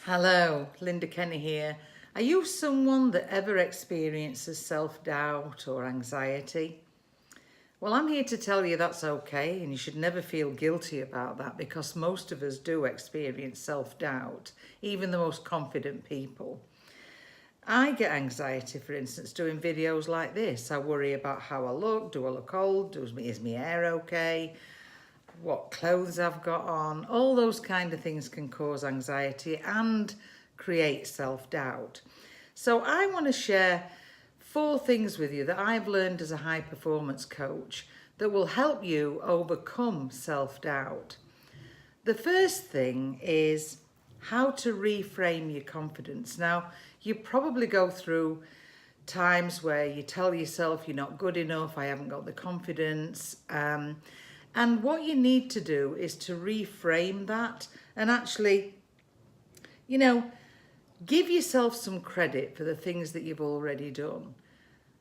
Hello, Lynda Kenny here. Are you someone that ever experiences self-doubt or anxiety? Well, I'm here to tell you that's okay, and you should never feel guilty about that because most of us do experience self-doubt, even the most confident people. I get anxiety, for instance, doing videos like this. I worry about how I look. Do I look old? Is my hair okay? What clothes I've got on, all those kind of things can cause anxiety and create self-doubt. So I want to share 4 things with you that I've learned as a high performance coach that will help you overcome self-doubt. The first thing is how to reframe your confidence. Now, you probably go through times where you tell yourself you're not good enough, I haven't got the confidence, and what you need to do is to reframe that and actually, give yourself some credit for the things that you've already done.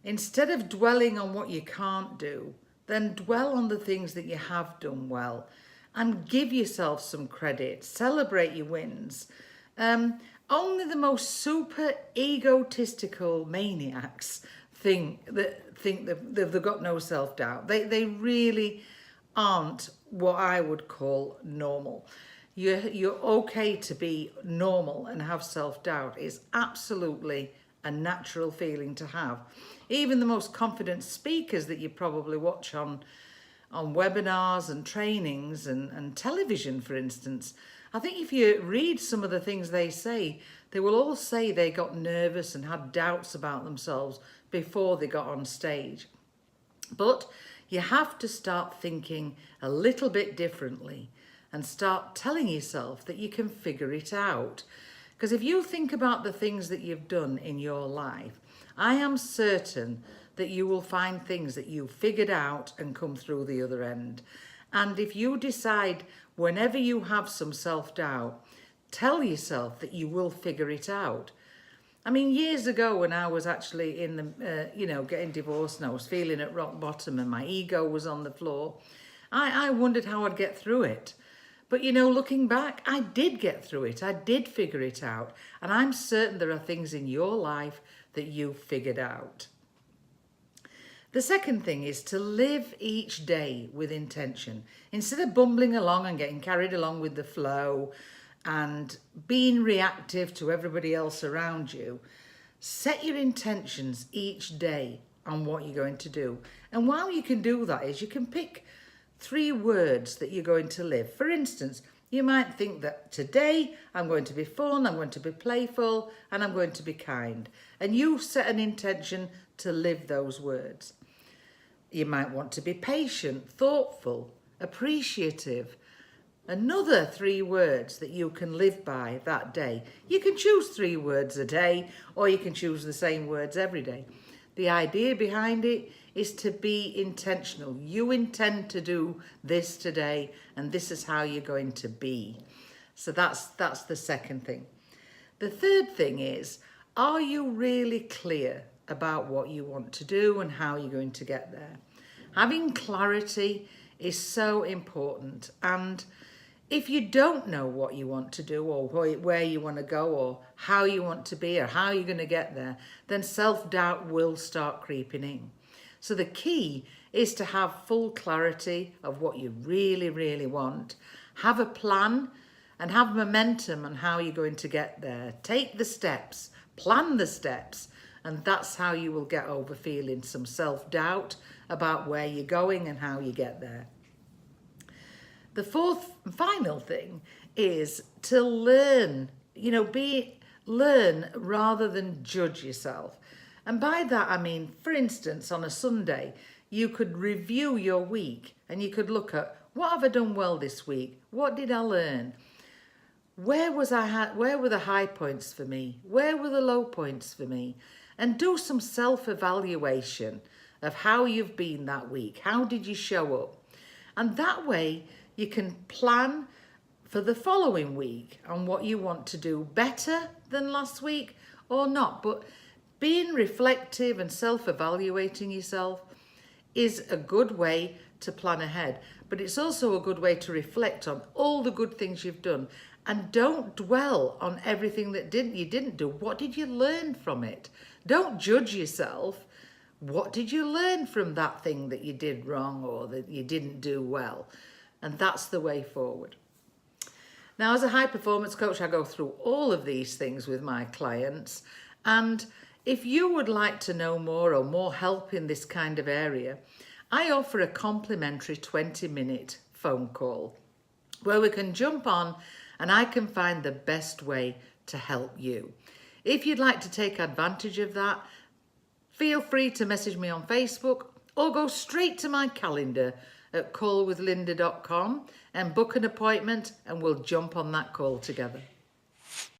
Instead of dwelling on what you can't do, then dwell on the things that you have done well and give yourself some credit. Celebrate your wins. Only the most super egotistical maniacs think that they've got no self-doubt. They really aren't what I would call normal. You're okay to be normal and have self-doubt. It's absolutely a natural feeling to have. Even the most confident speakers that you probably watch on webinars and trainings and television, for instance, I think if you read some of the things they say, they will all say they got nervous and had doubts about themselves before they got on stage. But you have to start thinking a little bit differently and start telling yourself that you can figure it out. Because if you think about the things that you've done in your life, I am certain that you will find things that you figured out and come through the other end. And if you decide whenever you have some self-doubt, tell yourself that you will figure it out. I mean, years ago when I was actually in the, getting divorced and I was feeling at rock bottom and my ego was on the floor, I wondered how I'd get through it. But, looking back, I did get through it. I did figure it out. And I'm certain there are things in your life that you figured out. The second thing is to live each day with intention. Instead of bumbling along and getting carried along with the flow and being reactive to everybody else around you, set your intentions each day on what you're going to do. And while you can do that is you can pick 3 words that you're going to live. For instance, you might think that today I'm going to be fun, I'm going to be playful, and I'm going to be kind. And you set an intention to live those words. You might want to be patient, thoughtful, appreciative. Another 3 words that you can live by that day. You can choose 3 words a day, or you can choose the same words every day. The idea behind it is to be intentional. You intend to do this today, and this is how you're going to be. So that's the second thing. The third thing is, are you really clear about what you want to do and how you're going to get there? Having clarity is so important, and if you don't know what you want to do or where you want to go or how you want to be or how you're going to get there, then self-doubt will start creeping in. So the key is to have full clarity of what you really, really want. Have a plan and have momentum on how you're going to get there. Take the steps, plan the steps, and that's how you will get over feeling some self-doubt about where you're going and how you get there. The fourth and final thing is to learn, learn rather than judge yourself. And by that, I mean, for instance, on a Sunday, you could review your week and you could look at what have I done well this week? What did I learn? Where were the high points for me? Where were the low points for me? And do some self-evaluation of how you've been that week. How did you show up? And that way, you can plan for the following week on what you want to do better than last week or not. But being reflective and self-evaluating yourself is a good way to plan ahead. But it's also a good way to reflect on all the good things you've done And don't dwell on everything that you didn't do. What did you learn from it? Don't judge yourself. What did you learn from that thing that you did wrong or that you didn't do well? And that's the way forward. Now, as a high performance coach, I go through all of these things with my clients. And if you would like to know more or more help in this kind of area, I offer a complimentary 20-minute phone call where we can jump on and I can find the best way to help you. If you'd like to take advantage of that, feel free to message me on Facebook or go straight to my calendar at callwithlynda.com and book an appointment and we'll jump on that call together.